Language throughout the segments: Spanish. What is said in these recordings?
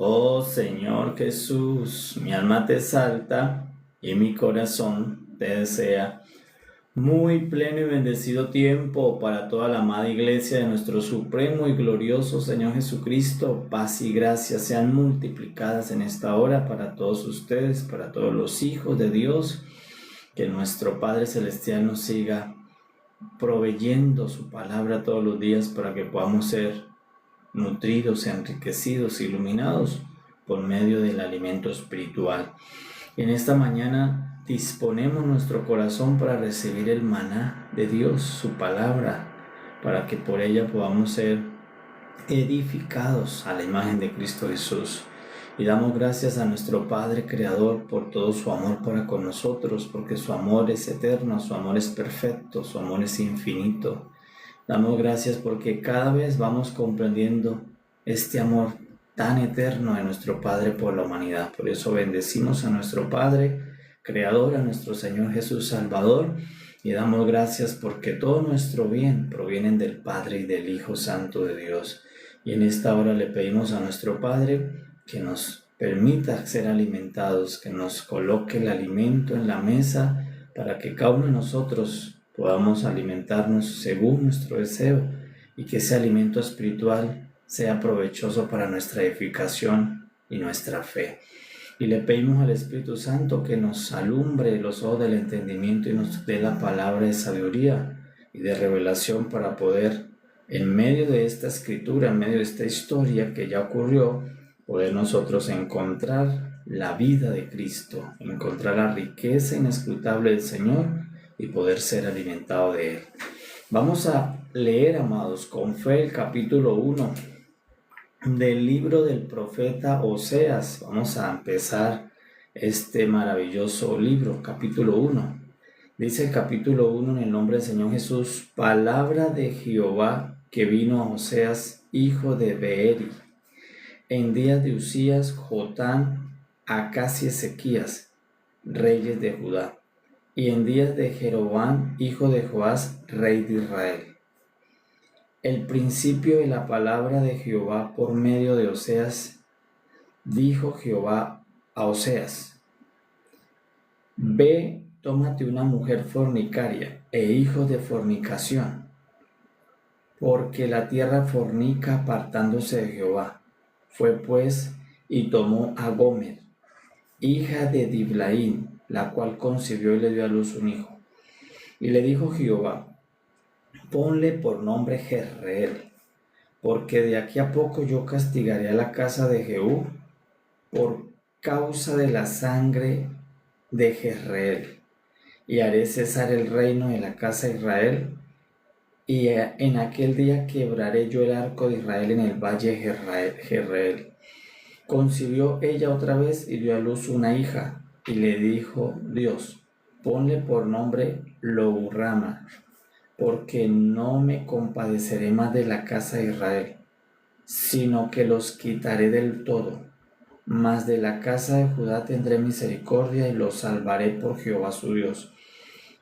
Oh Señor Jesús, mi alma te exalta y mi corazón te desea. Muy pleno y bendecido tiempo para toda la amada iglesia de nuestro supremo y glorioso Señor Jesucristo. Paz y gracia sean multiplicadas en esta hora para todos ustedes, para todos los hijos de Dios. Que nuestro Padre Celestial nos siga proveyendo su palabra todos los días para que podamos ser nutridos, enriquecidos, iluminados por medio del alimento espiritual. En esta mañana disponemos nuestro corazón para recibir el maná de Dios, su palabra, para que por ella podamos ser edificados a la imagen de Cristo Jesús. Y damos gracias a nuestro Padre Creador por todo su amor para con nosotros, porque su amor es eterno, su amor es perfecto, su amor es infinito. Damos gracias porque cada vez vamos comprendiendo este amor tan eterno de nuestro Padre por la humanidad. Por eso bendecimos a nuestro Padre Creador, a nuestro Señor Jesús Salvador, y damos gracias porque todo nuestro bien proviene del Padre y del Hijo Santo de Dios. Y en esta hora le pedimos a nuestro Padre que nos permita ser alimentados, que nos coloque el alimento en la mesa para que cada uno de nosotros podamos alimentarnos según nuestro deseo y que ese alimento espiritual sea provechoso para nuestra edificación y nuestra fe. Y le pedimos al Espíritu Santo que nos alumbre los ojos del entendimiento y nos dé la palabra de sabiduría y de revelación para poder, en medio de esta escritura, en medio de esta historia que ya ocurrió, poder nosotros encontrar la vida de Cristo, encontrar la riqueza inescrutable del Señor y poder ser alimentado de Él. Vamos a leer, amados, con fe el capítulo 1 del libro del profeta Oseas. Vamos a empezar este maravilloso libro, capítulo 1. Dice el capítulo 1 en el nombre del Señor Jesús: palabra de Jehová que vino a Oseas, hijo de Beeri, en días de Usías, Jotán, Acaz y Ezequías, reyes de Judá, y en días de Jeroboam, hijo de Joás, rey de Israel. El principio de la palabra de Jehová por medio de Oseas. Dijo Jehová a Oseas: ve, tómate una mujer fornicaria e hijo de fornicación, porque la tierra fornica apartándose de Jehová. Fue pues y tomó a Gomer, hija de Diblaim, la cual concibió y le dio a luz un hijo. Y le dijo Jehová: ponle por nombre Jezreel, porque de aquí a poco yo castigaré a la casa de Jehú por causa de la sangre de Jezreel, y haré cesar el reino de la casa de Israel, y en aquel día quebraré yo el arco de Israel en el valle de Jezreel. Concibió ella otra vez y dio a luz una hija, y le dijo Dios: ponle por nombre Lohurrama, porque no me compadeceré más de la casa de Israel, sino que los quitaré del todo. Mas de la casa de Judá tendré misericordia y los salvaré por Jehová su Dios.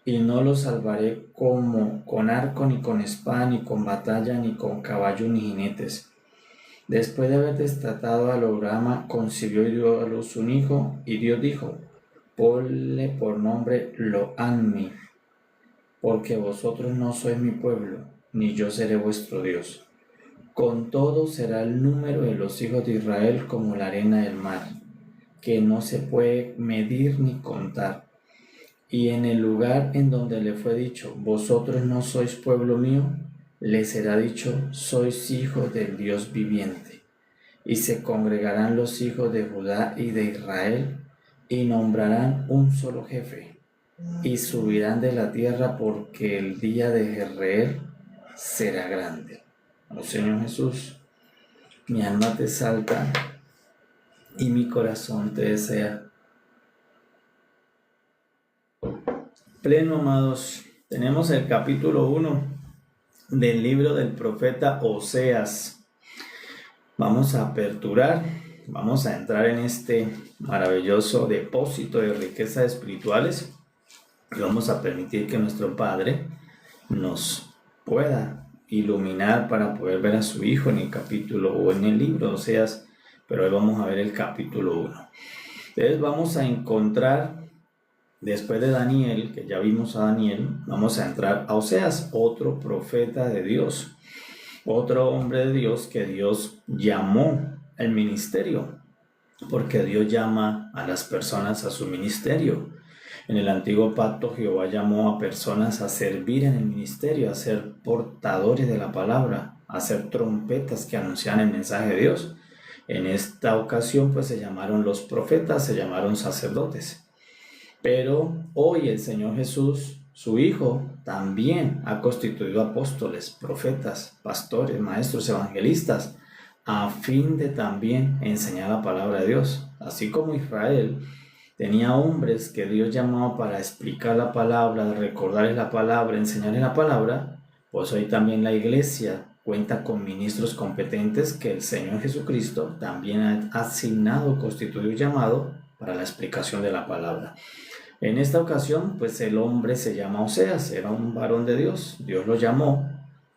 Y no los salvaré como con arco, ni con espada, ni con batalla, ni con caballo, ni jinetes. Después de haber destatado a Lohurrama, concibió y dio a luz un hijo, y Dios dijo: ponle por nombre Lo-ammi, porque vosotros no sois mi pueblo, ni yo seré vuestro Dios. Con todo será el número de los hijos de Israel como la arena del mar, que no se puede medir ni contar. Y en el lugar en donde le fue dicho: vosotros no sois pueblo mío, le será dicho: sois hijos del Dios viviente. Y se congregarán los hijos de Judá y de Israel, y nombrarán un solo jefe, y subirán de la tierra, porque el día de Jezreel será grande. Oh Señor Jesús, mi alma te exalta y mi corazón te desea. Pleno, amados, tenemos el capítulo 1 del libro del profeta Oseas. Vamos a aperturar, vamos a entrar en este maravilloso depósito de riquezas espirituales y vamos a permitir que nuestro Padre nos pueda iluminar para poder ver a su Hijo en el capítulo o en el libro de Oseas, pero hoy vamos a ver el capítulo 1. Entonces vamos a encontrar, después de Daniel, que ya vimos a Daniel, vamos a entrar a Oseas, otro profeta de Dios, otro hombre de Dios que Dios llamó al ministerio, porque Dios llama a las personas a su ministerio. En el antiguo pacto Jehová llamó a personas a servir en el ministerio, a ser portadores de la palabra, a ser trompetas que anuncian el mensaje de Dios. En esta ocasión pues se llamaron los profetas, se llamaron sacerdotes. Pero hoy el Señor Jesús, su Hijo, también ha constituido apóstoles, profetas, pastores, maestros, evangelistas, a fin de también enseñar la palabra de Dios. Así como Israel tenía hombres que Dios llamaba para explicar la palabra, recordarles la palabra, enseñarles la palabra, pues hoy también la iglesia cuenta con ministros competentes que el Señor Jesucristo también ha asignado, constituido y llamado para la explicación de la palabra. En esta ocasión, pues el hombre se llama Oseas, era un varón de Dios. Dios lo llamó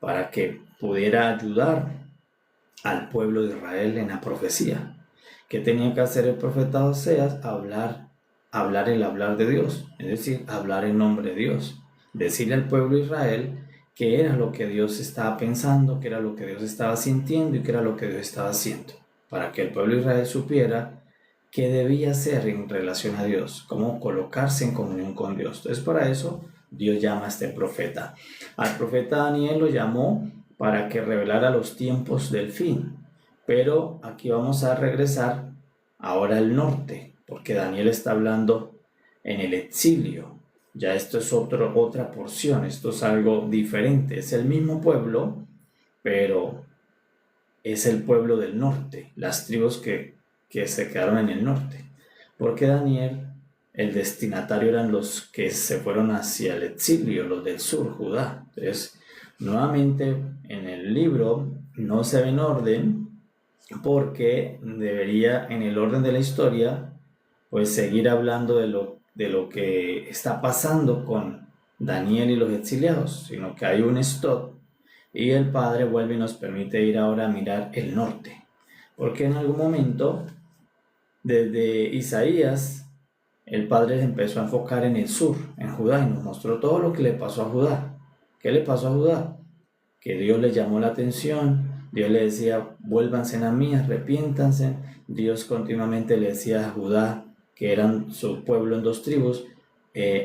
para que pudiera ayudar al pueblo de Israel en la profecía. ¿Qué tenía que hacer el profeta Oseas? Hablar el hablar de Dios, es decir, hablar en nombre de Dios. Decirle al pueblo de Israel qué era lo que Dios estaba pensando, qué era lo que Dios estaba sintiendo y qué era lo que Dios estaba haciendo, para que el pueblo de Israel supiera qué debía hacer en relación a Dios, cómo colocarse en comunión con Dios. Entonces, para eso Dios llama a este profeta. Al profeta Daniel lo llamó para que revelara los tiempos del fin. Pero aquí vamos a regresar ahora al norte, porque Daniel está hablando en el exilio. Ya esto es otra porción, esto es algo diferente. Es el mismo pueblo, pero es el pueblo del norte, las tribus que se quedaron en el norte. Porque Daniel, el destinatario eran los que se fueron hacia el exilio, los del sur, Judá. Entonces, nuevamente en el libro no se ve en orden, porque debería en el orden de la historia pues seguir hablando de lo que está pasando con Daniel y los exiliados, sino que hay un stop y el Padre vuelve y nos permite ir ahora a mirar el norte, porque en algún momento desde Isaías el Padre se empezó a enfocar en el sur, en Judá, y nos mostró todo lo que le pasó a Judá. ¿Qué le pasó a Judá? Que Dios le llamó la atención, Dios le decía, vuélvanse a mí, arrepiéntanse. Dios continuamente le decía a Judá, que eran su pueblo en dos tribus,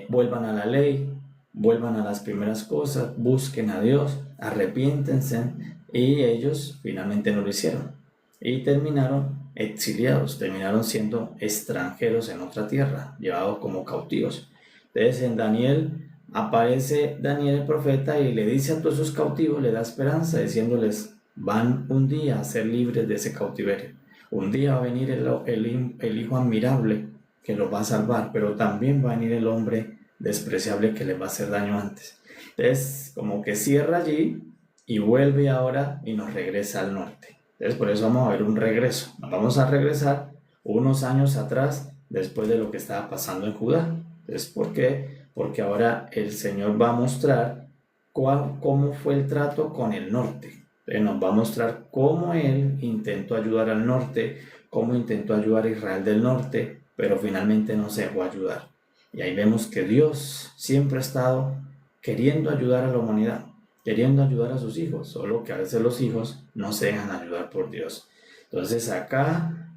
vuelvan a la ley, vuelvan a las primeras cosas, busquen a Dios, arrepiéntense. Y ellos finalmente no lo hicieron. Y terminaron exiliados, terminaron siendo extranjeros en otra tierra, llevados como cautivos. Entonces en Daniel aparece Daniel el profeta y le dice a todos esos cautivos, le da esperanza, diciéndoles, van un día a ser libres de ese cautiverio. Un día va a venir el Hijo admirable que los va a salvar, pero también va a venir el hombre despreciable que les va a hacer daño antes. Entonces, como que cierra allí y vuelve ahora y nos regresa al norte. Entonces, por eso vamos a ver un regreso. Nos vamos a regresar unos años atrás, después de lo que estaba pasando en Judá. Entonces, ¿por qué? Porque ahora el Señor va a mostrar cómo fue el trato con el norte. Entonces nos va a mostrar cómo Él intentó ayudar al norte, cómo intentó ayudar a Israel del norte, pero finalmente no se dejó ayudar. Y ahí vemos que Dios siempre ha estado queriendo ayudar a la humanidad, queriendo ayudar a sus hijos, solo que a veces los hijos no se dejan ayudar por Dios. Entonces acá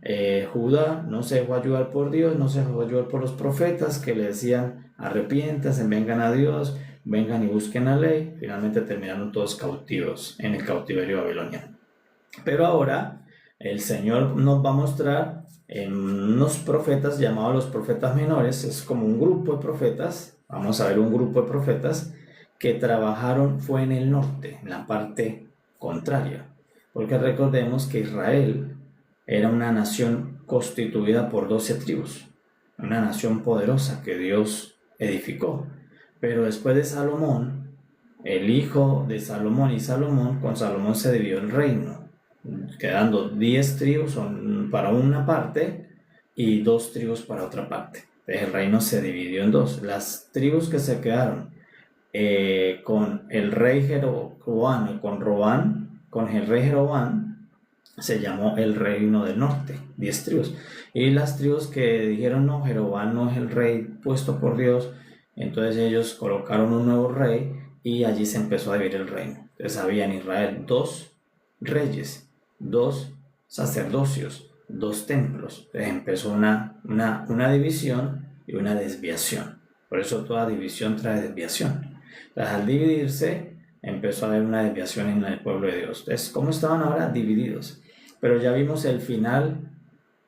Judá no se dejó ayudar por Dios, no se dejó ayudar por los profetas que le decían arrepiéntanse, vengan a Dios, vengan y busquen la ley. Finalmente terminaron todos cautivos en el cautiverio babiloniano. Pero ahora el Señor nos va a mostrar unos profetas llamados los profetas menores. Es como un grupo de profetas, vamos a ver un grupo de profetas que trabajaron fue en el norte, en la parte contraria, porque recordemos que Israel era una nación constituida por 12 tribus, una nación poderosa que Dios edificó. Pero después de Salomón, el hijo de Salomón y Salomón, con Salomón se dividió el reino, quedando 10 tribus para una parte y 2 tribus para otra parte. El reino se dividió en dos. Las tribus que se quedaron con el rey Jeroboam, con el rey Jeroboam, se llamó el reino del norte, 10 tribus. Y las tribus que dijeron no, Jeroboam no es el rey puesto por Dios, entonces ellos colocaron un nuevo rey y allí se empezó a dividir el reino. Entonces había en Israel 2 reyes, 2 sacerdocios, 2 templos. Entonces empezó una división y una desviación. Por eso toda división trae desviación. Entonces al dividirse empezó a haber una desviación en el pueblo de Dios. Entonces, ¿cómo estaban ahora? Divididos. Pero ya vimos el final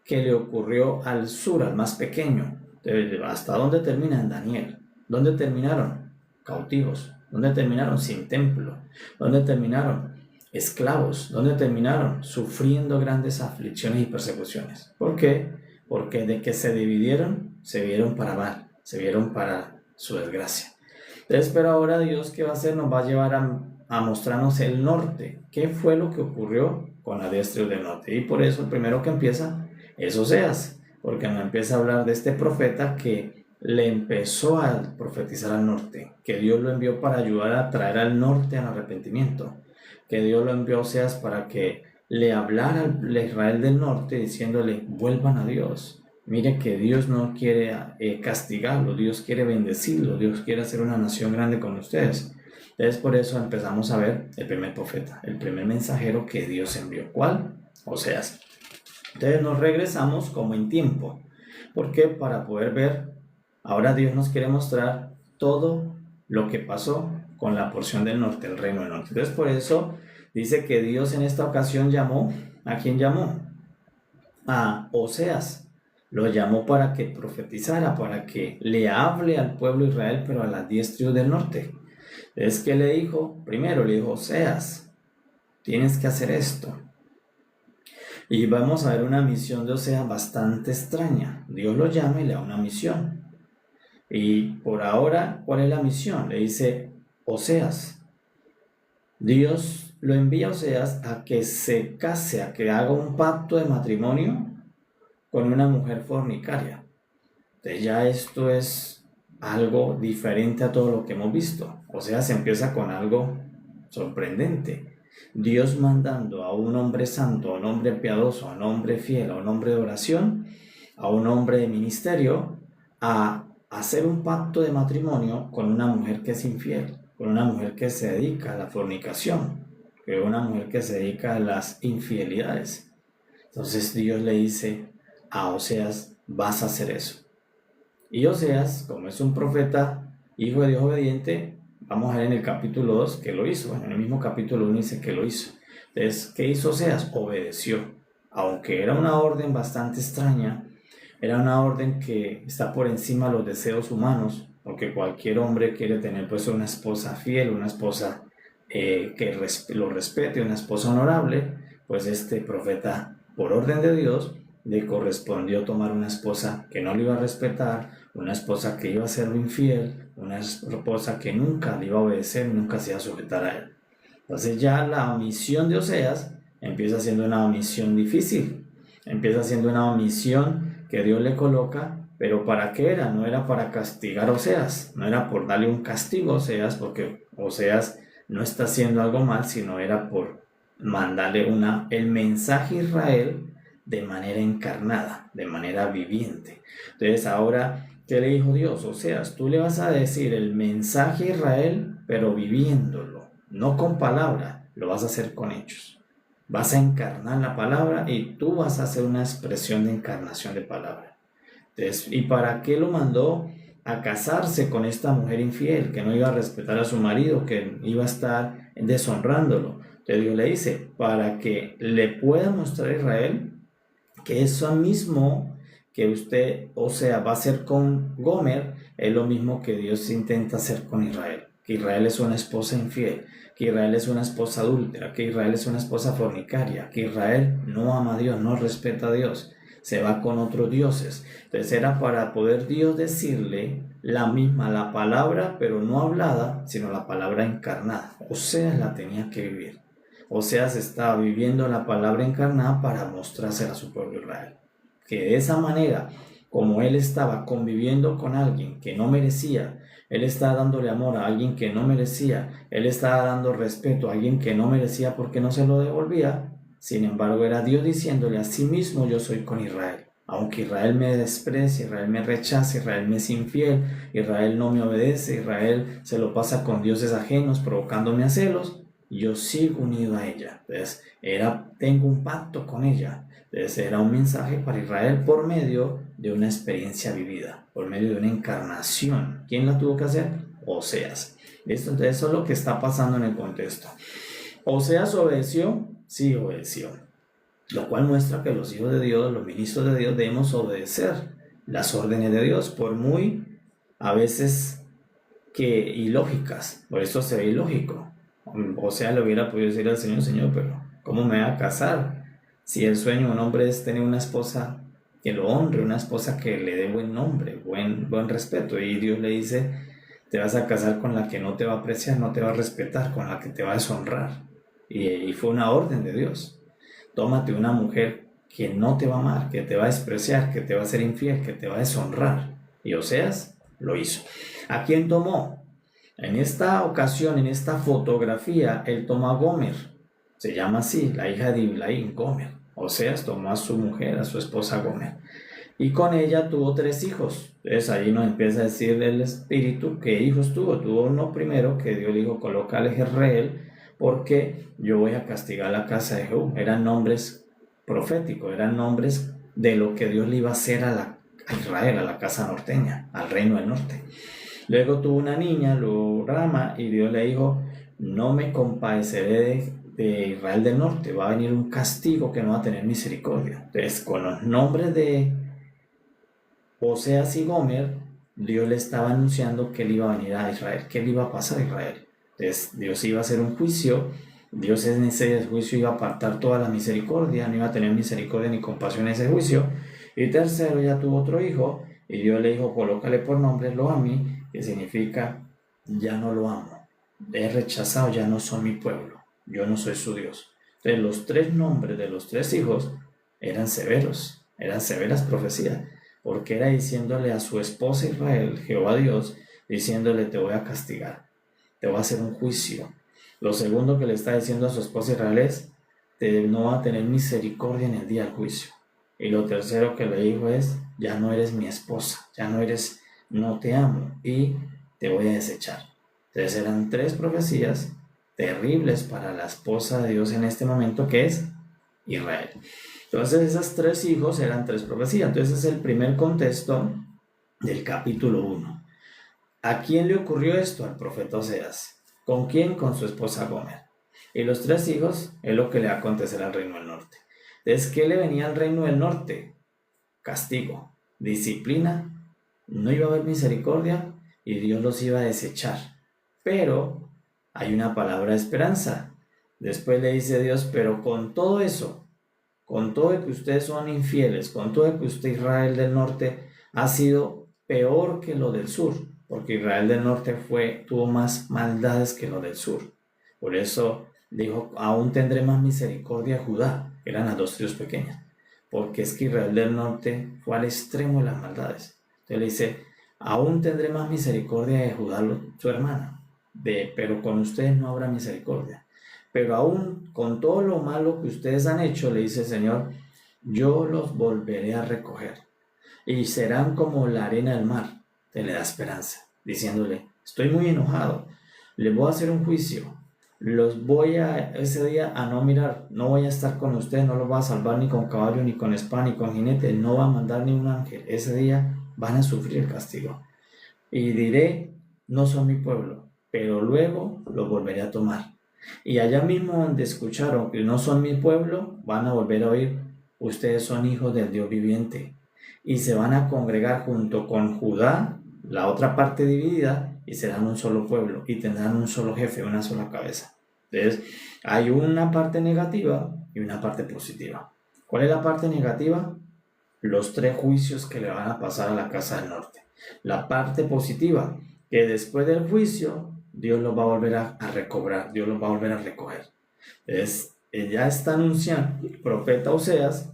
que le ocurrió al sur, al más pequeño. Entonces, ¿hasta dónde termina en Daniel? ¿Dónde terminaron? Cautivos. ¿Dónde terminaron? Sin templo. ¿Dónde terminaron? Esclavos. ¿Dónde terminaron? Sufriendo grandes aflicciones y persecuciones. ¿Por qué? Porque de que se dividieron, se vieron para mal, se vieron para su desgracia. Entonces, pero ahora Dios, ¿qué va a hacer? Nos va a llevar a mostrarnos el norte. ¿Qué fue lo que ocurrió con la 10 tribus del norte? Y por eso el primero que empieza es Oseas, porque nos empieza a hablar de este profeta que le empezó a profetizar al norte, que Dios lo envió para ayudar a traer al norte al arrepentimiento, que Dios lo envió a Oseas para que le hablara al Israel del norte diciéndole, vuelvan a Dios. Mire que Dios no quiere castigarlo, Dios quiere bendecirlo, Dios quiere hacer una nación grande con ustedes. Entonces por eso empezamos a ver el primer profeta, el primer mensajero que Dios envió. ¿Cuál? Oseas. Entonces nos regresamos como en tiempo. ¿Por qué? Para poder ver, ahora Dios nos quiere mostrar todo lo que pasó con la porción del norte, el reino del norte. Entonces por eso dice que Dios en esta ocasión llamó, ¿a quién llamó? A Oseas. Lo llamó para que profetizara, para que le hable al pueblo de Israel, pero a las 10 tribus del norte. Es que le dijo, primero le dijo, Oseas, tienes que hacer esto. Y vamos a ver una misión de Oseas bastante extraña. Dios lo llama y le da una misión. Y por ahora, ¿cuál es la misión? Le dice, Oseas, Dios lo envía a Oseas a que se case, a que haga un pacto de matrimonio con una mujer fornicaria. Entonces ya esto es algo diferente a todo lo que hemos visto. O sea, se empieza con algo sorprendente. Dios mandando a un hombre santo, a un hombre piadoso, a un hombre fiel, a un hombre de oración, a un hombre de ministerio, a hacer un pacto de matrimonio con una mujer que es infiel, con una mujer que se dedica a la fornicación, con una mujer que se dedica a las infidelidades. Entonces Dios le dice a Oseas, vas a hacer eso. Y Oseas, como es un profeta, hijo de Dios obediente, vamos a ver en el capítulo 2 que lo hizo. En el mismo capítulo 1 dice que lo hizo. Entonces, ¿qué hizo Oseas? Obedeció. Aunque era una orden bastante extraña, era una orden que está por encima de los deseos humanos, porque cualquier hombre quiere tener pues una esposa fiel, una esposa que lo respete, una esposa honorable. Pues este profeta, por orden de Dios, le correspondió tomar una esposa que no le iba a respetar, una esposa que iba a serlo infiel, una esposa que nunca le iba a obedecer, nunca se iba a sujetar a él. Entonces ya la misión de Oseas empieza siendo una misión difícil, empieza siendo una misión que Dios le coloca, pero ¿para qué era? No era para castigar a Oseas, no era por darle un castigo a Oseas, porque Oseas no está haciendo algo mal, sino era por mandarle el mensaje a Israel de manera encarnada, de manera viviente. Entonces ahora, ¿qué le dijo Dios? Oseas, tú le vas a decir el mensaje a Israel, pero viviéndolo, no con palabra, lo vas a hacer con hechos. Vas a encarnar la palabra y tú vas a hacer una expresión de encarnación de palabra. Entonces, ¿y para qué lo mandó a casarse con esta mujer infiel, que no iba a respetar a su marido, que iba a estar deshonrándolo? Entonces Dios le dice, para que le pueda mostrar a Israel que eso mismo que usted, o sea, va a hacer con Gomer, es lo mismo que Dios intenta hacer con Israel. Que Israel es una esposa infiel, que Israel es una esposa adúltera, que Israel es una esposa fornicaria, que Israel no ama a Dios, no respeta a Dios, se va con otros dioses. Entonces era para poder Dios decirle la palabra, pero no hablada, sino la palabra encarnada. O sea, la tenía que vivir. Oseas estaba viviendo la palabra encarnada para mostrársela a su pueblo Israel. Que de esa manera, como él estaba conviviendo con alguien que no merecía, él estaba dándole amor a alguien que no merecía, él estaba dando respeto a alguien que no merecía porque no se lo devolvía, Sin embargo, era Dios diciéndole: asimismo yo soy con Israel. Aunque Israel me desprecie, Israel me rechace, Israel me es infiel, Israel no me obedece, Israel se lo pasa con dioses ajenos, provocándome a celos, yo sigo unido a ella. Entonces, tengo un pacto con ella. Entonces, era un mensaje para Israel por medio de una experiencia vivida, por medio de una encarnación. ¿Quién la tuvo que hacer? Oseas. ¿Listo? Entonces, eso es lo que está pasando en el contexto. ¿Oseas obedeció? Sí, obedeció. Lo cual muestra que los hijos de Dios, los ministros de Dios, debemos obedecer las órdenes de Dios, por muy a veces que ilógicas. Por eso se ve ilógico. O sea, le hubiera podido decir al Señor: Señor, pero ¿cómo me voy a casar? Si el sueño de un hombre es tener una esposa que lo honre, una esposa que le dé buen nombre, buen respeto. Y Dios le dice: te vas a casar con la que no te va a apreciar, no te va a respetar, con la que te va a deshonrar. Y fue una orden de Dios. Tómate una mujer que no te va a amar, que te va a despreciar, que te va a ser infiel, que te va a deshonrar. Y Oseas lo hizo. ¿A quién tomó? En esta ocasión, en esta fotografía, él tomó a Gomer. Se llama así, la hija de Diblaim, Gomer. Oseas tomó a su mujer, a su esposa Gomer. Y con ella tuvo 3 hijos. Entonces ahí nos empieza a decir el Espíritu qué hijos tuvo. Tuvo uno primero que Dios le dijo: colócale Jezreel, porque yo voy a castigar la casa de Jehú. Eran nombres proféticos, eran nombres de lo que Dios le iba a hacer a Israel, a la casa norteña, al reino del norte. Luego tuvo una niña, luego Rama, y Dios le dijo: no me compadeceré de Israel del norte, va a venir un castigo que no va a tener misericordia. Entonces, con los nombres de Oseas y Gomer, Dios le estaba anunciando que él iba a venir a Israel, que él iba a pasar a Israel. Entonces, Dios iba a hacer un juicio. Dios en ese juicio iba a apartar toda la misericordia, no iba a tener misericordia ni compasión en ese juicio. Y tercero, ya tuvo otro hijo, y Dios le dijo: colócale por nombre Lo-Ammi, que significa ya no lo amo, he rechazado, ya no son mi pueblo, yo no soy su Dios. Entonces, los 3 nombres de los 3 hijos eran severos, eran severas profecías, porque era diciéndole a su esposa Israel, Jehová Dios, diciéndole: te voy a castigar, te voy a hacer un juicio. Lo segundo que le está diciendo a su esposa Israel es: no va a tener misericordia en el día del juicio. Y lo tercero que le dijo es: ya no eres mi esposa, no te amo y te voy a desechar. Entonces eran 3 profecías terribles para la esposa de Dios en este momento, que es Israel. Entonces esas 3 hijos eran 3 profecías. Entonces es el primer contexto del capítulo 1. ¿A quién le ocurrió esto? Al profeta Oseas. ¿Con quién? Con su esposa Gomer. Y los 3 hijos es lo que le va a acontecer al reino del norte. Entonces, ¿qué le venía al reino del norte? Castigo, disciplina, no iba a haber misericordia y Dios los iba a desechar. Pero hay una palabra de esperanza. Después le dice Dios: pero con todo eso, con todo de que ustedes son infieles, con todo de que usted, Israel del norte, ha sido peor que lo del sur, porque Israel del norte tuvo más maldades que lo del sur. Por eso dijo: aún tendré más misericordia a Judá, que eran las 2 tribus pequeñas, porque es que Israel del norte fue al extremo de las maldades. Entonces le dice: aún tendré más misericordia de Judá, su hermana, pero con ustedes no habrá misericordia. Pero aún con todo lo malo que ustedes han hecho, le dice el Señor, yo los volveré a recoger y serán como la arena del mar. Te le da esperanza, diciéndole: estoy muy enojado, les voy a hacer un juicio, los voy ese día a no mirar, no voy a estar con ustedes, no los voy a salvar ni con caballo, ni con espada, ni con jinete, no va a mandar ni un ángel. Ese día van a sufrir el castigo. Y diré: no son mi pueblo, pero luego los volveré a tomar. Y allá mismo donde escucharon que no son mi pueblo, van a volver a oír: ustedes son hijos del Dios viviente. Y se van a congregar junto con Judá, la otra parte dividida, y serán un solo pueblo, y tendrán un solo jefe, una sola cabeza. Entonces, hay una parte negativa y una parte positiva. ¿Cuál es la parte negativa? Los 3 juicios que le van a pasar a la casa del norte. La parte positiva, que después del juicio, Dios los va a volver a recobrar, Dios los va a volver a recoger. Entonces, ya está anunciando el profeta Oseas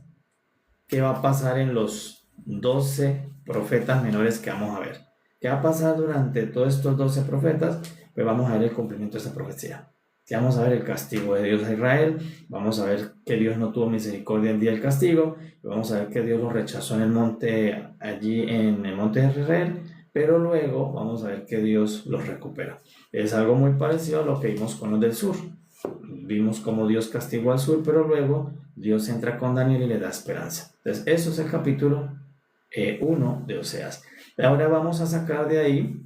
qué va a pasar en los 12 profetas menores que vamos a ver. ¿Qué va a pasar durante todos estos 12 profetas? Pues vamos a ver el cumplimiento de esa profecía. que vamos a ver el castigo de Dios a Israel, vamos a ver que Dios no tuvo misericordia el día del castigo, y vamos a ver que Dios lo rechazó en el monte, allí en el monte de Israel, pero luego vamos a ver que Dios los recupera. Es algo muy parecido a lo que vimos con los del sur. Vimos cómo Dios castigó al sur, pero luego Dios entra con Daniel y le da esperanza. Entonces, eso es el capítulo 1 de Oseas. Ahora vamos a sacar de ahí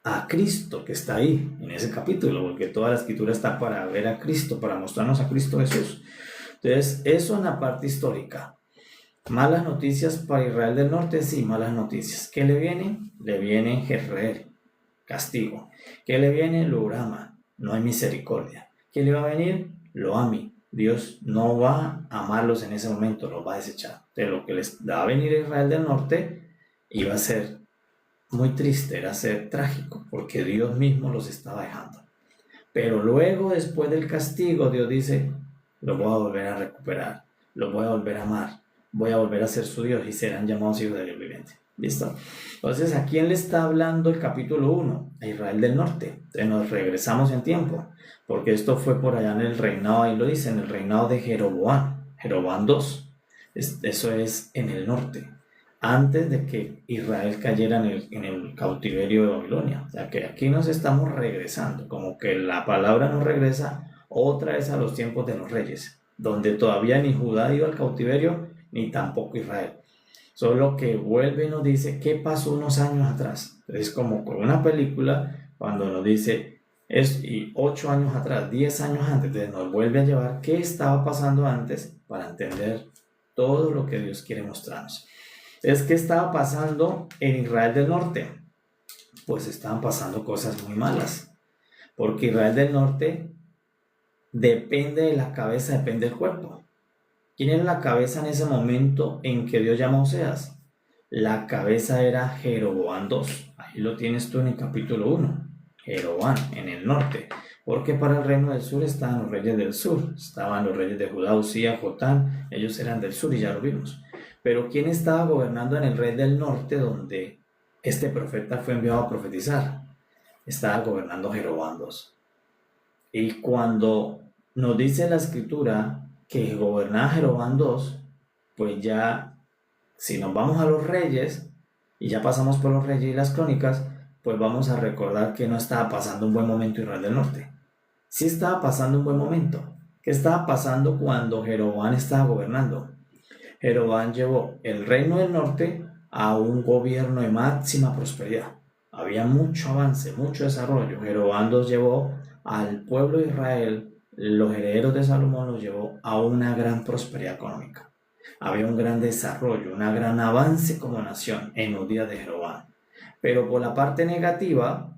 a Cristo, que está ahí en ese capítulo, porque toda la escritura está para ver a Cristo, para mostrarnos a Cristo Jesús. Entonces, eso en la parte histórica. Malas noticias para Israel del norte, sí, malas noticias. ¿Qué le viene? Le viene Jezreel, castigo. ¿Qué le viene? Lo Urama, no hay misericordia. ¿Qué le va a venir? Lo Ami. Dios no va a amarlos en ese momento, los va a desechar. De lo que les va a venir a Israel del norte iba a ser muy triste, era ser trágico, porque Dios mismo los estaba dejando. Pero luego, después del castigo, Dios dice, los voy a volver a recuperar, los voy a volver a amar, voy a volver a ser su Dios y serán llamados hijos del Dios viviente. ¿Listo? Entonces, ¿a quién le está hablando el capítulo 1? A Israel del norte. Entonces nos regresamos en tiempo, porque esto fue por allá en el reinado, ahí lo dice, en el reinado de Jeroboam, Jeroboam II. Eso es en el norte, antes de que Israel cayera en el cautiverio de Babilonia. O sea que aquí nos estamos regresando, como que la palabra nos regresa otra vez a los tiempos de los reyes, donde todavía ni Judá ha ido al cautiverio, ni tampoco Israel. Solo que vuelve y nos dice qué pasó unos años atrás. Es como con una película, cuando nos dice, y 8 años atrás, 10 años antes, entonces nos vuelve a llevar qué estaba pasando antes para entender todo lo que Dios quiere mostrarnos. Entonces, ¿qué estaba pasando en Israel del norte? Pues estaban pasando cosas muy malas, porque Israel del norte depende de la cabeza, depende del cuerpo. ¿Quién era la cabeza en ese momento en que Dios llama a Oseas? La cabeza era Jeroboam II. Ahí lo tienes tú en el capítulo 1. Jeroboam, en el norte. Porque para el reino del sur estaban los reyes del sur. Estaban los reyes de Judá, Usías, Jotán. Ellos eran del sur y ya lo vimos. Pero ¿quién estaba gobernando en el rey del norte donde este profeta fue enviado a profetizar? Estaba gobernando Jeroboam II. Y cuando nos dice la escritura que gobernaba Jeroboam II, pues ya, si nos vamos a los reyes, y ya pasamos por los reyes y las crónicas, pues vamos a recordar que no estaba pasando un buen momento Israel del norte. Sí estaba pasando un buen momento. ¿Qué estaba pasando cuando Jeroboam estaba gobernando? Jeroboam llevó el reino del norte a un gobierno de máxima prosperidad. Había mucho avance, mucho desarrollo. Jeroboam II llevó al pueblo de Israel, los herederos de Salomón, los llevó a una gran prosperidad económica. Había un gran desarrollo, un gran avance como nación en los días de Jeroboam. Pero por la parte negativa,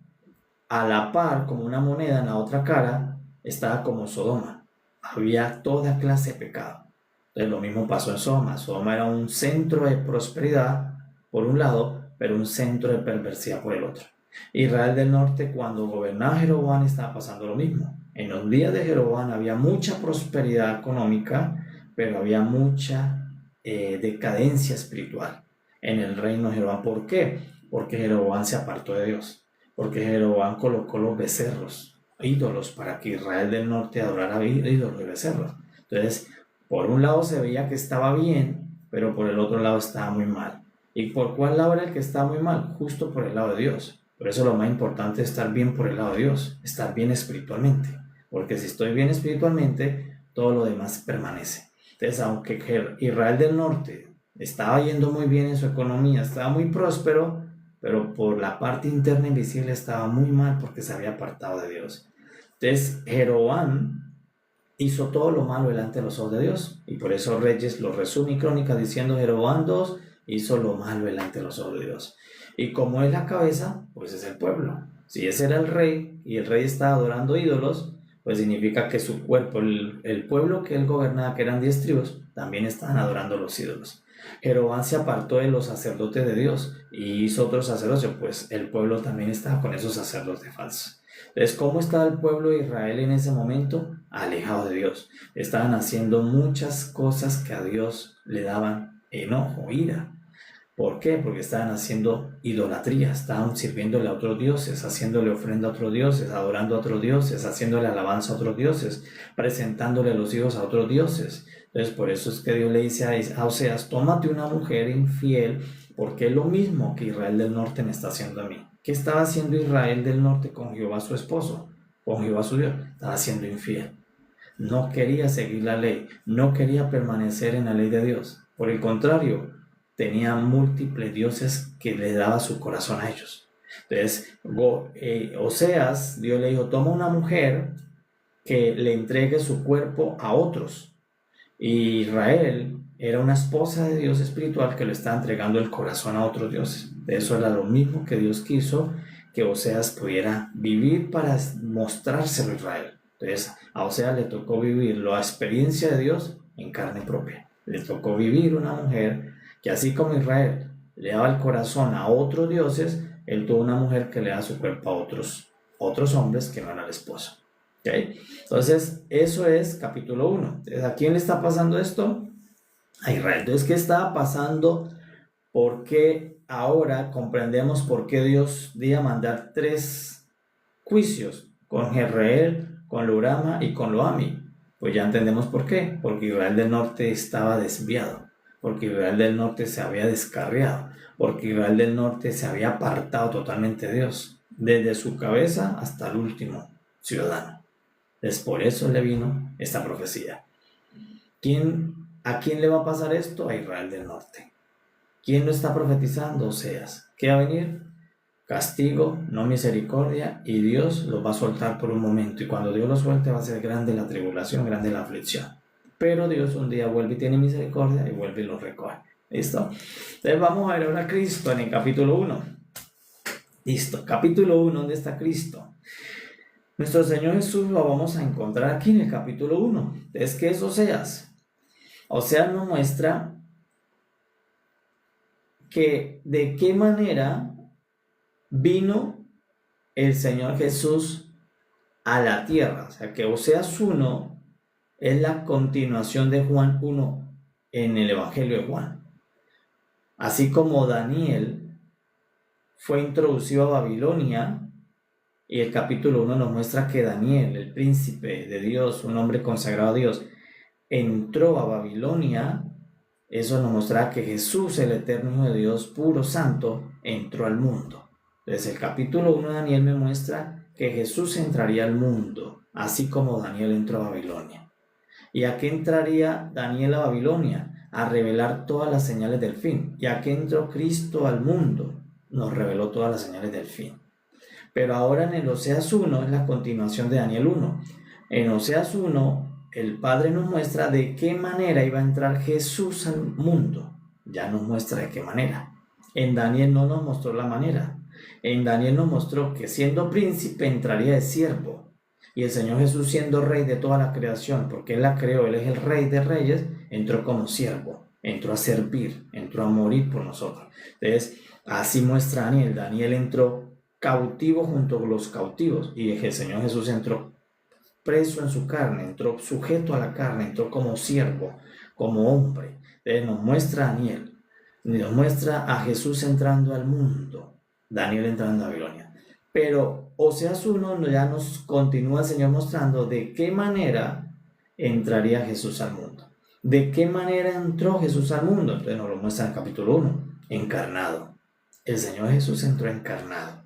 a la par, como una moneda en la otra cara, estaba como Sodoma. Había toda clase de pecado. Entonces lo mismo pasó en Sodoma. Sodoma era un centro de prosperidad por un lado, pero un centro de perversidad por el otro. Israel del norte, cuando gobernaba Jeroboam, estaba pasando lo mismo. En los días de Jeroboam había mucha prosperidad económica, pero había mucha decadencia espiritual en el reino de Jeroboam. ¿Por qué? Porque Jeroboam se apartó de Dios. Porque Jeroboam colocó los becerros, ídolos, para que Israel del norte adorara ídolos de becerros. Entonces, por un lado se veía que estaba bien, pero por el otro lado estaba muy mal. ¿Y por cuál lado era el que estaba muy mal? Justo por el lado de Dios. Por eso lo más importante es estar bien por el lado de Dios, estar bien espiritualmente. Porque si estoy bien espiritualmente, todo lo demás permanece. Entonces, aunque Israel del norte estaba yendo muy bien en su economía, estaba muy próspero, pero por la parte interna invisible estaba muy mal porque se había apartado de Dios. Entonces, Jeroboam hizo todo lo malo delante de los ojos de Dios, y por eso Reyes lo resume en Crónicas diciendo: Jeroboam II hizo lo malo delante de los ojos de Dios. Y como es la cabeza, pues es el pueblo. Si ese era el rey y el rey estaba adorando ídolos, pues significa que su cuerpo, el pueblo que él gobernaba, que eran 10 tribus, también estaban adorando los ídolos. Jeroboam se apartó de los sacerdotes de Dios y hizo otro sacerdocio, pues el pueblo también estaba con esos sacerdotes falsos. Entonces, ¿cómo estaba el pueblo de Israel en ese momento? Alejado de Dios. Estaban haciendo muchas cosas que a Dios le daban enojo, ira. ¿Por qué? Porque estaban haciendo idolatría, estaban sirviéndole a otros dioses, haciéndole ofrenda a otros dioses, adorando a otros dioses, haciéndole alabanza a otros dioses, presentándole a los hijos a otros dioses. Entonces, por eso es que Dios le dice a Oseas, tómate una mujer infiel, porque es lo mismo que Israel del norte me está haciendo a mí. ¿Qué estaba haciendo Israel del norte con Jehová su esposo? Con Jehová su Dios. Estaba siendo infiel. No quería seguir la ley, no quería permanecer en la ley de Dios. Por el contrario, tenía múltiples dioses que le daba su corazón a ellos. Entonces, Oseas, Dios le dijo, toma una mujer que le entregue su cuerpo a otros. Y Israel era una esposa de Dios espiritual que le estaba entregando el corazón a otros dioses. Eso era lo mismo que Dios quiso que Oseas pudiera vivir para mostrárselo a Israel. Entonces, a Oseas le tocó vivir la experiencia de Dios en carne propia. Le tocó vivir una mujer que, así como Israel le daba el corazón a otros dioses, él tuvo una mujer que le da su cuerpo a otros hombres que no era el esposo. ¿Okay? Entonces, eso es capítulo 1. Entonces, ¿a quién le está pasando esto? A Israel. Entonces, ¿qué estaba pasando? ¿Por qué ahora comprendemos por qué Dios iba a mandar 3 juicios con Jezreel, con Lorama y con Loami? Pues ya entendemos por qué. Porque Israel del norte estaba desviado. Porque Israel del norte se había descarriado. Porque Israel del norte se había apartado totalmente de Dios. Desde su cabeza hasta el último ciudadano. Entonces, por eso le vino esta profecía. ¿A quién le va a pasar esto? A Israel del norte. ¿Quién lo está profetizando? Oseas. ¿Qué va a venir? Castigo, no misericordia, y Dios los va a soltar por un momento. Y cuando Dios los suelte va a ser grande la tribulación, grande la aflicción. Pero Dios un día vuelve y tiene misericordia y vuelve y los recoge. ¿Listo? Entonces vamos a ver ahora a Cristo en el capítulo 1. Listo. Capítulo 1, ¿dónde está Cristo? Nuestro Señor Jesús lo vamos a encontrar aquí en el capítulo 1. Entonces, ¿qué es Oseas? Oseas nos muestra que de qué manera vino el Señor Jesús a la tierra. O sea, que Oseas 1 es la continuación de Juan 1 en el Evangelio de Juan. Así como Daniel fue introducido a Babilonia, y el capítulo 1 nos muestra que Daniel, el príncipe de Dios, un hombre consagrado a Dios, entró a Babilonia. Eso nos muestra que Jesús, el eterno Hijo de Dios, puro santo, entró al mundo. Desde el capítulo 1 de Daniel me muestra que Jesús entraría al mundo, así como Daniel entró a Babilonia. ¿Y a qué entraría Daniel a Babilonia? A revelar todas las señales del fin. ¿Y a qué entró Cristo al mundo? Nos reveló todas las señales del fin. Pero ahora en el Oseas 1 es la continuación de Daniel 1. En Oseas 1 el Padre nos muestra de qué manera iba a entrar Jesús al mundo. Ya nos muestra de qué manera. En Daniel no nos mostró la manera. En Daniel nos mostró que siendo príncipe entraría de siervo. Y el Señor Jesús, siendo rey de toda la creación, porque Él la creó, Él es el rey de reyes, entró como siervo, entró a servir, entró a morir por nosotros. Entonces, así muestra Daniel. Daniel entró cautivo junto con los cautivos, y el Señor Jesús entró preso en su carne, entró sujeto a la carne, entró como siervo, como hombre. Entonces nos muestra a Daniel, nos muestra a Jesús entrando al mundo, Daniel entrando a Babilonia. Pero Oseas 1 ya nos continúa el Señor mostrando de qué manera entraría Jesús al mundo. ¿De qué manera entró Jesús al mundo? Entonces nos lo muestra en el capítulo 1, encarnado. El Señor Jesús entró encarnado.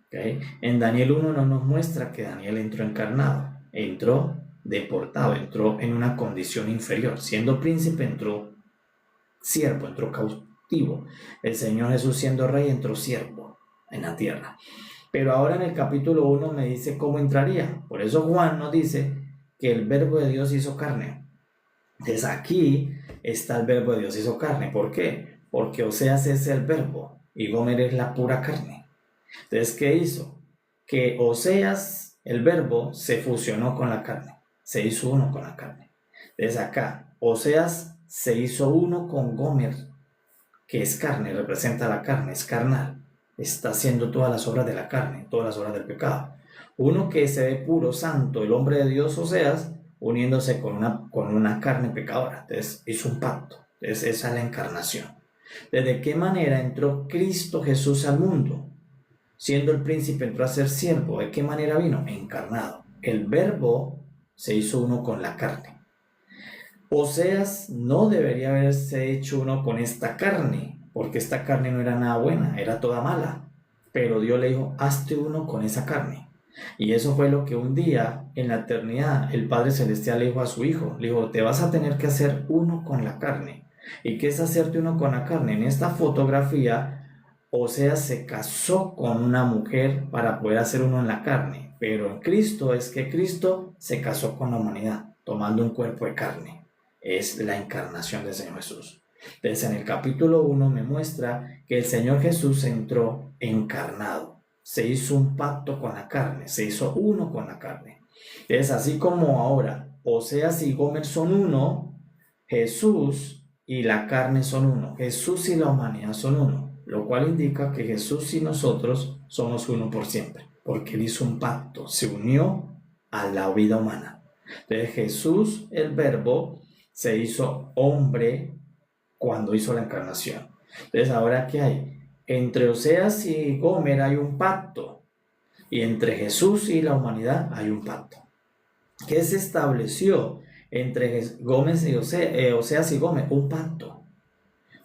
¿Okay? En Daniel 1 no nos muestra que Daniel entró encarnado, entró deportado, entró en una condición inferior. Siendo príncipe entró siervo, entró cautivo. El Señor Jesús, siendo rey, entró siervo en la tierra. Pero ahora en el capítulo 1 me dice cómo entraría. Por eso Juan nos dice que el verbo de Dios hizo carne. Entonces aquí está el verbo de Dios hizo carne. ¿Por qué? Porque Oseas es el verbo y Gomer es la pura carne. Entonces, ¿qué hizo? Que Oseas, el verbo, se fusionó con la carne. Se hizo uno con la carne. Entonces acá, Oseas se hizo uno con Gomer, que es carne, representa la carne, es carnal. Está haciendo todas las obras de la carne, todas las obras del pecado. Uno que se ve puro, santo, el hombre de Dios, Oseas, uniéndose con una carne pecadora. Entonces hizo un pacto. Entonces esa es la encarnación. ¿De qué manera entró Cristo Jesús al mundo? Siendo el príncipe entró a ser siervo. ¿De qué manera vino? Encarnado. El verbo se hizo uno con la carne. Oseas no debería haberse hecho uno con esta carne, porque esta carne no era nada buena, era toda mala. Pero Dios le dijo, hazte uno con esa carne. Y eso fue lo que un día en la eternidad el Padre Celestial le dijo a su Hijo. Le dijo, te vas a tener que hacer uno con la carne. ¿Y qué es hacerte uno con la carne? En esta fotografía, Oseas se casó con una mujer para poder hacer uno en la carne. Pero en Cristo es que Cristo se casó con la humanidad, tomando un cuerpo de carne. Es la encarnación del Señor Jesús. Entonces en el capítulo 1 me muestra que el Señor Jesús entró encarnado, se hizo un pacto con la carne, se hizo uno con la carne. Entonces así como ahora Oseas y Gomer son uno, Jesús y la carne son uno, Jesús y la humanidad son uno, lo cual indica que Jesús y nosotros somos uno por siempre, porque Él hizo un pacto, se unió a la vida humana. Entonces Jesús, el verbo, se hizo hombre cuando hizo la encarnación. Entonces, ¿ahora qué hay? Entre Oseas y Gomer hay un pacto, y entre Jesús y la humanidad hay un pacto. ¿Qué se estableció entre Oseas y Gomer? Un pacto.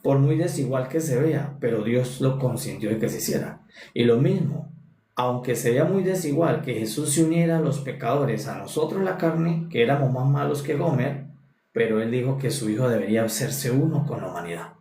Por muy desigual que se vea, pero Dios lo consintió de que se hiciera. Y lo mismo, aunque se vea muy desigual que Jesús se uniera a los pecadores, a nosotros la carne, que éramos más malos que Gomer, pero Él dijo que su Hijo debería hacerse uno con la humanidad.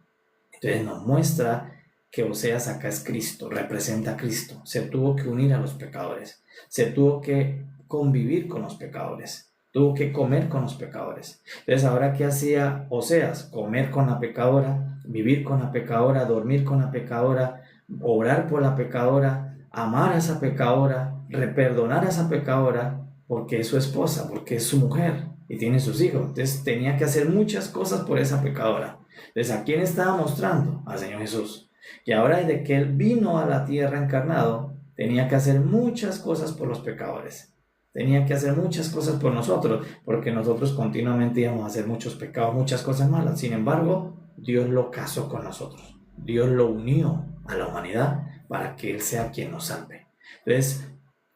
Entonces nos muestra que Oseas acá es Cristo, representa a Cristo. Se tuvo que unir a los pecadores, se tuvo que convivir con los pecadores, tuvo que comer con los pecadores. Entonces, ¿ahora qué hacía Oseas? Comer con la pecadora, vivir con la pecadora, dormir con la pecadora, orar por la pecadora, amar a esa pecadora, perdonar a esa pecadora, porque es su esposa, porque es su mujer y tiene sus hijos. Entonces tenía que hacer muchas cosas por esa pecadora. Entonces, ¿a quién estaba mostrando? Al Señor Jesús. Y ahora desde que Él vino a la tierra encarnado, tenía que hacer muchas cosas por los pecadores. Tenía que hacer muchas cosas por nosotros, porque nosotros continuamente íbamos a hacer muchos pecados, muchas cosas malas. Sin embargo, Dios lo casó con nosotros. Dios lo unió a la humanidad para que Él sea quien nos salve. Entonces,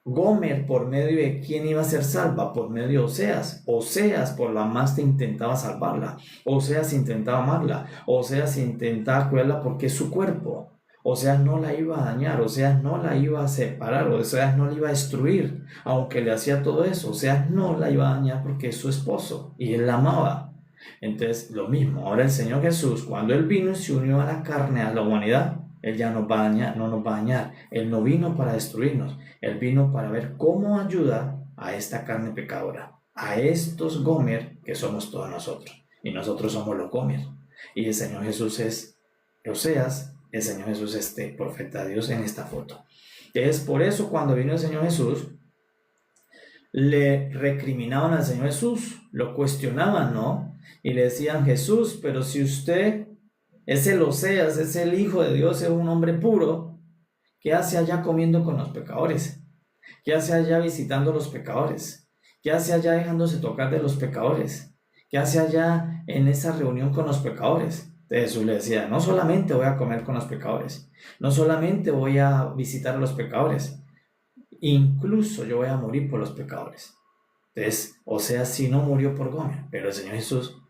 Gomer, ¿por medio de quién iba a ser salva? Por medio de Oseas. Oseas por la más intentaba salvarla. Oseas intentaba amarla. Oseas intentaba cuidarla porque es su cuerpo. Oseas no la iba a dañar. Oseas no la iba a separar. Oseas no la iba a destruir. Aunque le hacía todo eso, Oseas no la iba a dañar porque es su esposo y Él la amaba. Entonces, lo mismo. Ahora el Señor Jesús, cuando Él vino y se unió a la carne, a la humanidad, Él ya nos va a dañar, no nos va a dañar. Él no vino para destruirnos. Él vino para ver cómo ayuda a esta carne pecadora, a estos Gomer que somos todos nosotros. Y nosotros somos los Gomer. Y el Señor Jesús es Oseas, el Señor Jesús es este profeta de Dios en esta foto. Es por eso cuando vino el Señor Jesús, le recriminaban al Señor Jesús, lo cuestionaban, ¿no? Y le decían, Jesús, pero si usted es el Oseas, es el Hijo de Dios, es un hombre puro, ¿qué hace allá comiendo con los pecadores? ¿Qué hace allá visitando a los pecadores? ¿Qué hace allá dejándose tocar de los pecadores? ¿Qué hace allá en esa reunión con los pecadores? Entonces Jesús le decía, no solamente voy a comer con los pecadores, no solamente voy a visitar a los pecadores, incluso yo voy a morir por los pecadores. Entonces, Oseas sí no murió por Gomer, pero el Señor Jesús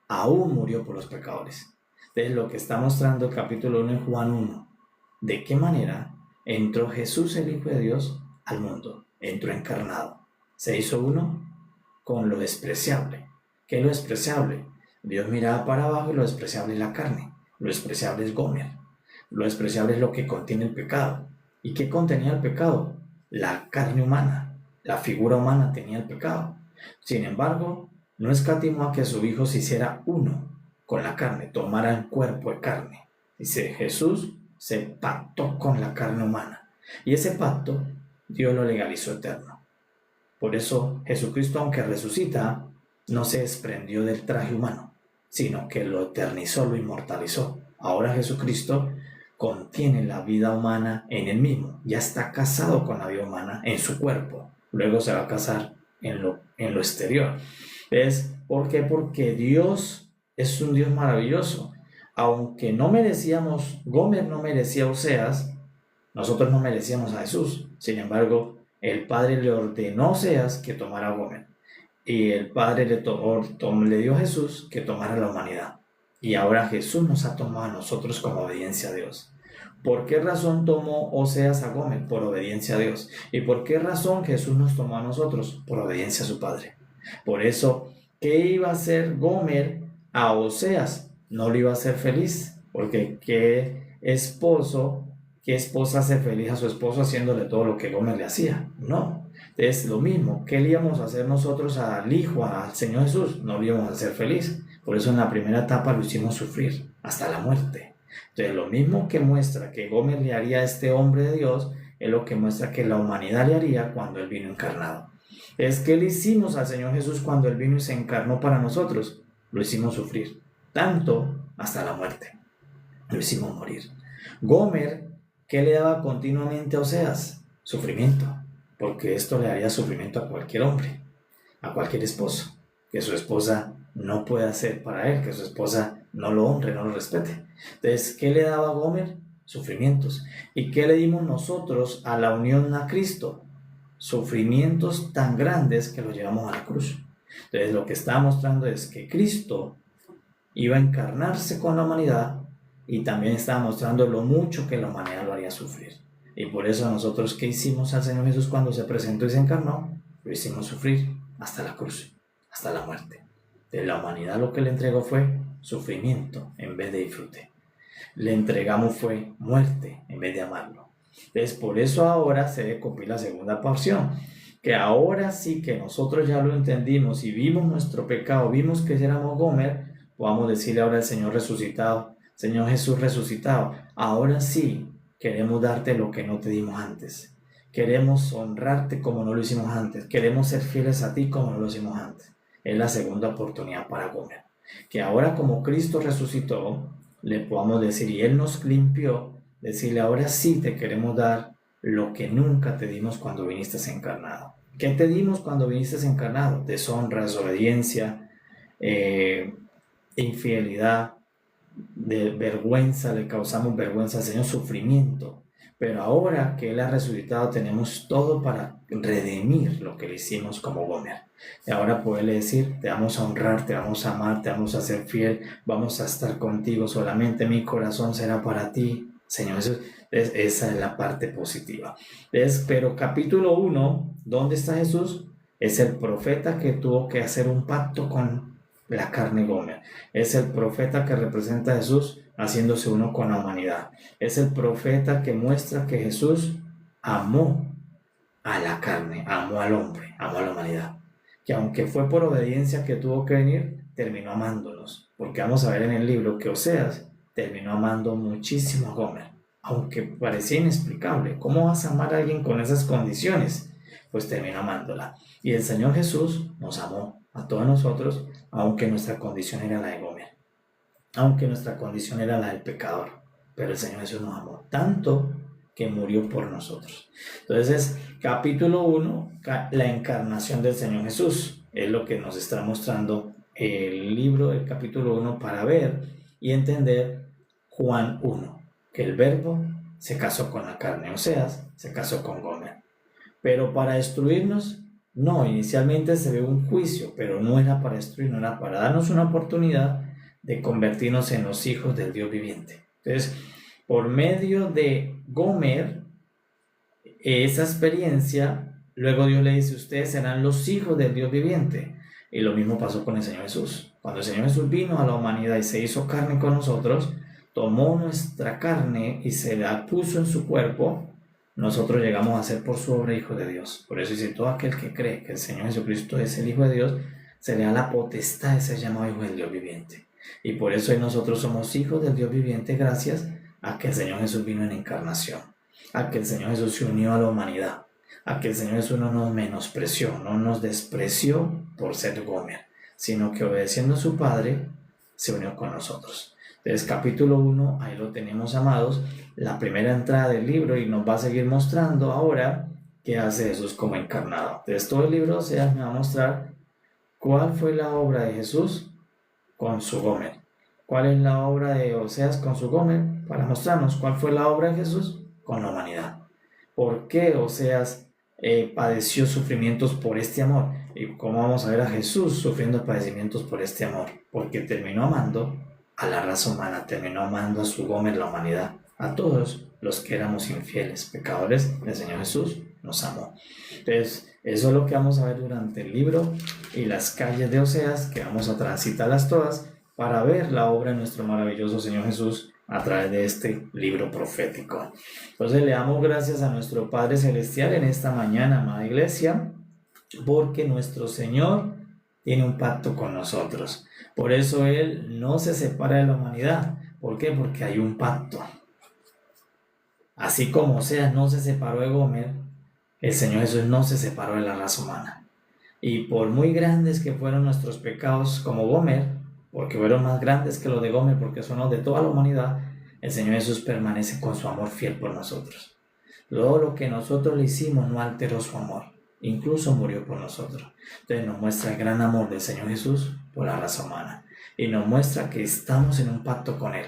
aún murió por los pecadores. Entonces, lo que está mostrando el capítulo 1 en Juan 1, de qué manera entró Jesús, el Hijo de Dios, al mundo. Entró encarnado. Se hizo uno con lo despreciable. ¿Qué es lo despreciable? Dios miraba para abajo y lo despreciable es la carne. Lo despreciable es Gomer. Lo despreciable es lo que contiene el pecado. ¿Y qué contenía el pecado? La carne humana. La figura humana tenía el pecado. Sin embargo, no escatimó a que su Hijo se hiciera uno con la carne, tomara el cuerpo de carne. Dice, Jesús se pactó con la carne humana. Y ese pacto Dios lo legalizó eterno. Por eso Jesucristo, aunque resucita, no se desprendió del traje humano, sino que lo eternizó, lo inmortalizó. Ahora Jesucristo contiene la vida humana en él mismo. Ya está casado con la vida humana en su cuerpo. Luego se va a casar en lo exterior. ¿Ves? ¿Por qué? Porque Dios es un Dios maravilloso. aunque no merecíamos, Gomer no merecía a Oseas, nosotros no merecíamos a Jesús. Sin embargo, el Padre le ordenó a Oseas que tomara a Gomer. Y el Padre le dio a Jesús que tomara la humanidad. Y ahora Jesús nos ha tomado a nosotros como obediencia a Dios. ¿Por qué razón tomó Oseas a Gomer? Por obediencia a Dios. ¿Y por qué razón Jesús nos tomó a nosotros? Por obediencia a su Padre. Por eso, ¿qué iba a hacer Gomer a Oseas? No lo iba a hacer feliz, porque ¿qué esposa hace feliz a su esposo haciéndole todo lo que Gomer le hacía? No. Es lo mismo. ¿Qué le íbamos a hacer nosotros al Hijo, al Señor Jesús? No lo íbamos a hacer feliz. Por eso en la primera etapa lo hicimos sufrir hasta la muerte. Entonces lo mismo que muestra que Gomer le haría a este hombre de Dios, es lo que muestra que la humanidad le haría cuando Él vino encarnado. Es que le hicimos al Señor Jesús cuando Él vino y se encarnó para nosotros. Lo hicimos sufrir, tanto hasta la muerte. Lo hicimos morir. Gomer, ¿qué le daba continuamente a Oseas? Sufrimiento, porque esto le haría sufrimiento a cualquier hombre, a cualquier esposo, que su esposa no pueda hacer para él, que su esposa no lo honre, no lo respete. Entonces, ¿qué le daba a Gomer? Sufrimientos. ¿Y qué le dimos nosotros a la unión a Cristo? Sufrimientos tan grandes que lo llevamos a la cruz. Entonces, lo que está mostrando es que Cristo iba a encarnarse con la humanidad y también estaba mostrando lo mucho que la humanidad lo haría sufrir. Y por eso nosotros, ¿qué hicimos al Señor Jesús cuando se presentó y se encarnó? Lo hicimos sufrir hasta la cruz, hasta la muerte. De la humanidad lo que le entregó fue sufrimiento en vez de disfrute. Le entregamos fue muerte en vez de amarlo. Entonces, por eso ahora se debe cumplir la segunda porción, que ahora sí que nosotros ya lo entendimos y vimos nuestro pecado, vimos que éramos Gomer, podamos decirle ahora al Señor resucitado, Señor Jesús resucitado, ahora sí queremos darte lo que no te dimos antes. Queremos honrarte como no lo hicimos antes. Queremos ser fieles a ti como no lo hicimos antes. Es la segunda oportunidad para Gomer. Que ahora como Cristo resucitó, le podamos decir, y Él nos limpió, decirle, ahora sí te queremos dar lo que nunca te dimos cuando viniste encarnado. ¿Qué te dimos cuando viniste encarnado? Deshonra, desobediencia, infidelidad, de vergüenza, le causamos vergüenza al Señor, sufrimiento. Pero ahora que Él ha resucitado, tenemos todo para redimir lo que le hicimos como Gomer. Y ahora poderle decir, te vamos a honrar, te vamos a amar, te vamos a ser fiel, vamos a estar contigo, solamente mi corazón será para ti, Señor Jesús. Esa es la parte positiva. Pero capítulo 1, ¿dónde está Jesús? Es el profeta que tuvo que hacer un pacto con la carne Gomer. Es el profeta que representa a Jesús haciéndose uno con la humanidad. Es el profeta que muestra que Jesús amó a la carne, amó al hombre, amó a la humanidad. Que aunque fue por obediencia que tuvo que venir, terminó amándonos. Porque vamos a ver en el libro que Oseas terminó amando muchísimo a Gomer. Aunque parecía inexplicable. ¿Cómo vas a amar a alguien con esas condiciones? Pues terminó amándola. Y el Señor Jesús nos amó a todos nosotros, aunque nuestra condición era la de Gomer, aunque nuestra condición era la del pecador, pero el Señor Jesús nos amó tanto que murió por nosotros. Entonces, capítulo 1, la encarnación del Señor Jesús, es lo que nos está mostrando el libro del capítulo 1 para ver y entender Juan 1, que el verbo se casó con la carne, Oseas se casó con Gomer. Pero para destruirnos, no, inicialmente se ve un juicio, pero no era para destruirnos, era para darnos una oportunidad de convertirnos en los hijos del Dios viviente. Entonces, por medio de Gomer, esa experiencia, luego Dios le dice, ustedes serán los hijos del Dios viviente. Y lo mismo pasó con el Señor Jesús. Cuando el Señor Jesús vino a la humanidad y se hizo carne con nosotros, tomó nuestra carne y se la puso en su cuerpo, nosotros llegamos a ser por su obra hijos de Dios. Por eso dice, todo aquel que cree que el Señor Jesucristo es el Hijo de Dios, se le da la potestad de ser llamado hijo del Dios viviente. Y por eso hoy nosotros somos hijos del Dios viviente gracias a que el Señor Jesús vino en encarnación, a que el Señor Jesús se unió a la humanidad, a que el Señor Jesús no nos menospreció, no nos despreció por ser Gomer, sino que obedeciendo a su Padre, se unió con nosotros. Entonces, capítulo 1, ahí lo tenemos, amados, la primera entrada del libro, y nos va a seguir mostrando ahora qué hace Jesús como encarnado. Entonces, todo el libro, me va a mostrar cuál fue la obra de Jesús con su Gomer, ¿Cuál es la obra de Oseas con su Gomer? Para mostrarnos cuál fue la obra de Jesús con la humanidad. ¿Por qué Oseas padeció sufrimientos por este amor? ¿Y cómo vamos a ver a Jesús sufriendo padecimientos por este amor? Porque terminó amando a la raza humana, terminó amando a su Gomer, la humanidad, a todos los que éramos infieles, pecadores. El Señor Jesús nos amó. Entonces, eso es lo que vamos a ver durante el libro y las calles de Oseas, que vamos a transitarlas todas para ver la obra de nuestro maravilloso Señor Jesús a través de este libro profético. Entonces le damos gracias a nuestro Padre Celestial en esta mañana, amada iglesia, porque nuestro Señor tiene un pacto con nosotros. Por eso Él no se separa de la humanidad. ¿Por qué? Porque hay un pacto. Así como Oseas no se separó de Gomer, el Señor Jesús no se separó de la raza humana. Y por muy grandes que fueron nuestros pecados como Gomer, porque fueron más grandes que los de Gomer, porque son los de toda la humanidad, el Señor Jesús permanece con su amor fiel por nosotros. Todo lo que nosotros le hicimos no alteró su amor, incluso murió por nosotros. Entonces nos muestra el gran amor del Señor Jesús por la raza humana, y nos muestra que estamos en un pacto con Él,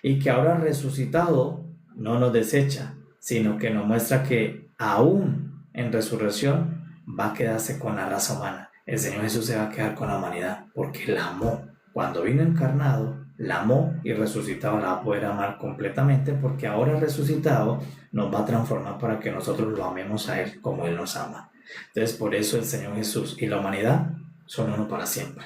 y que ahora resucitado no nos desecha, sino que nos muestra que aún en resurrección va a quedarse con la raza humana. El Señor Jesús se va a quedar con la humanidad porque la amó. Cuando vino encarnado, la amó, y resucitado la va a poder amar completamente, porque ahora resucitado nos va a transformar para que nosotros lo amemos a Él como Él nos ama. Entonces, por eso el Señor Jesús y la humanidad son uno para siempre.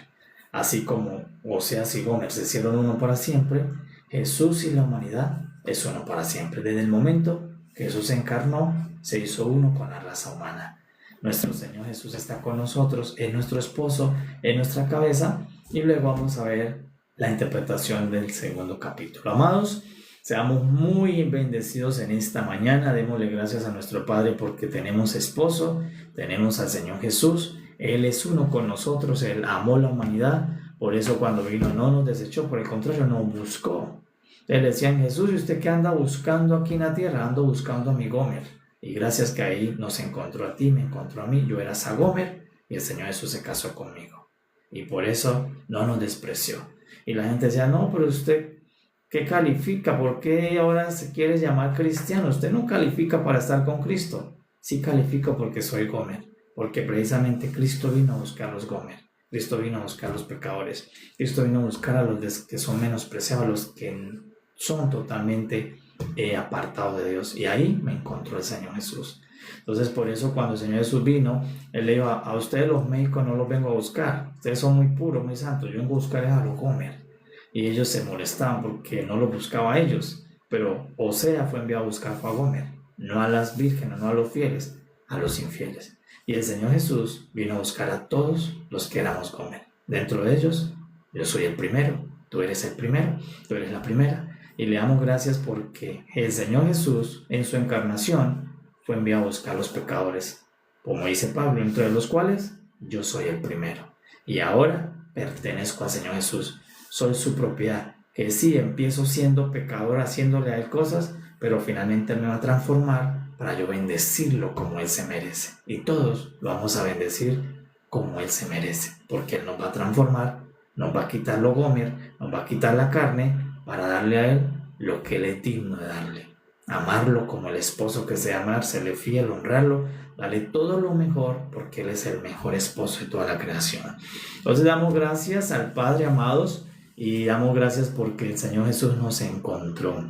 Así como Oseas y Gomer se hicieron uno para siempre, Jesús y la humanidad es uno para siempre. Desde el momento que Jesús se encarnó, se hizo uno con la raza humana. Nuestro Señor Jesús está con nosotros, es nuestro esposo, es nuestra cabeza, y luego vamos a ver la interpretación del segundo capítulo. Amados, seamos muy bendecidos en esta mañana. Démosle gracias a nuestro Padre porque tenemos esposo, tenemos al Señor Jesús. Él es uno con nosotros, Él amó la humanidad. Por eso cuando vino no nos desechó, por el contrario nos buscó. Él decía: Jesús, ¿y usted qué anda buscando aquí en la tierra? Ando buscando a mi Gomer. Y gracias que ahí nos encontró a ti, me encontró a mí. Yo era esa Gomer y el Señor Jesús se casó conmigo. Y por eso no nos despreció. Y la gente decía: no, pero usted, ¿qué califica? ¿Por qué ahora se quiere llamar cristiano? Usted no califica para estar con Cristo. Sí califico porque soy Gomer. Porque precisamente Cristo vino a buscar a los Gomer. Cristo vino a buscar a los pecadores. Cristo vino a buscar a los que son menospreciados, a los que son totalmente apartados de Dios. Y ahí me encontró el Señor Jesús. Entonces, por eso cuando el Señor Jesús vino, Él le dijo: a ustedes los médicos no los vengo a buscar. Ustedes son muy puros, muy santos. Yo vengo a buscar a los Gomer. Y ellos se molestaban porque no los buscaba a ellos. Pero Oseas fue enviado a buscar a Gomer, no a las vírgenes, no a los fieles, a los infieles. Y el Señor Jesús vino a buscar a todos los que éramos Gomer. Dentro de ellos, yo soy el primero, tú eres el primero, tú eres la primera. Y le damos gracias porque el Señor Jesús, en su encarnación, fue enviado a buscar a los pecadores, como dice Pablo, entre los cuales yo soy el primero. Y ahora pertenezco al Señor Jesús, soy su propiedad. Que sí, empiezo siendo pecador, haciéndole a Él cosas, pero finalmente Él me va a transformar para yo bendecirlo como Él se merece. Y todos lo vamos a bendecir como Él se merece, porque Él nos va a transformar, nos va a quitar lo Gomer, nos va a quitar la carne, para darle a Él lo que Él es digno de darle. Amarlo como el esposo que se debe amar, serle fiel, honrarlo, darle todo lo mejor, porque Él es el mejor esposo de toda la creación. Entonces damos gracias al Padre, amados, y damos gracias porque el Señor Jesús nos encontró.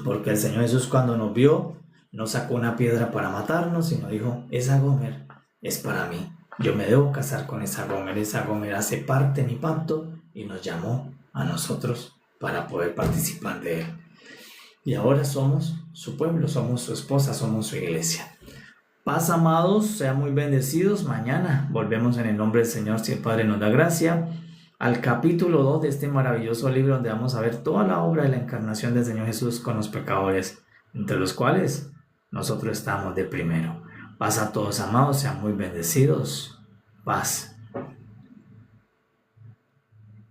Porque el Señor Jesús, cuando nos vio, no sacó una piedra para matarnos, sino dijo: esa Gomer es para mí. Yo me debo casar con esa Gomer hace parte de mi pacto, y nos llamó a nosotros para poder participar de Él. Y ahora somos su pueblo, somos su esposa, somos su iglesia. Paz, amados, sean muy bendecidos. Mañana volvemos en el nombre del Señor, si el Padre nos da gracia, al capítulo 2 de este maravilloso libro, donde vamos a ver toda la obra de la encarnación del Señor Jesús con los pecadores, entre los cuales nosotros estamos de primero. Paz a todos, amados, sean muy bendecidos. Paz.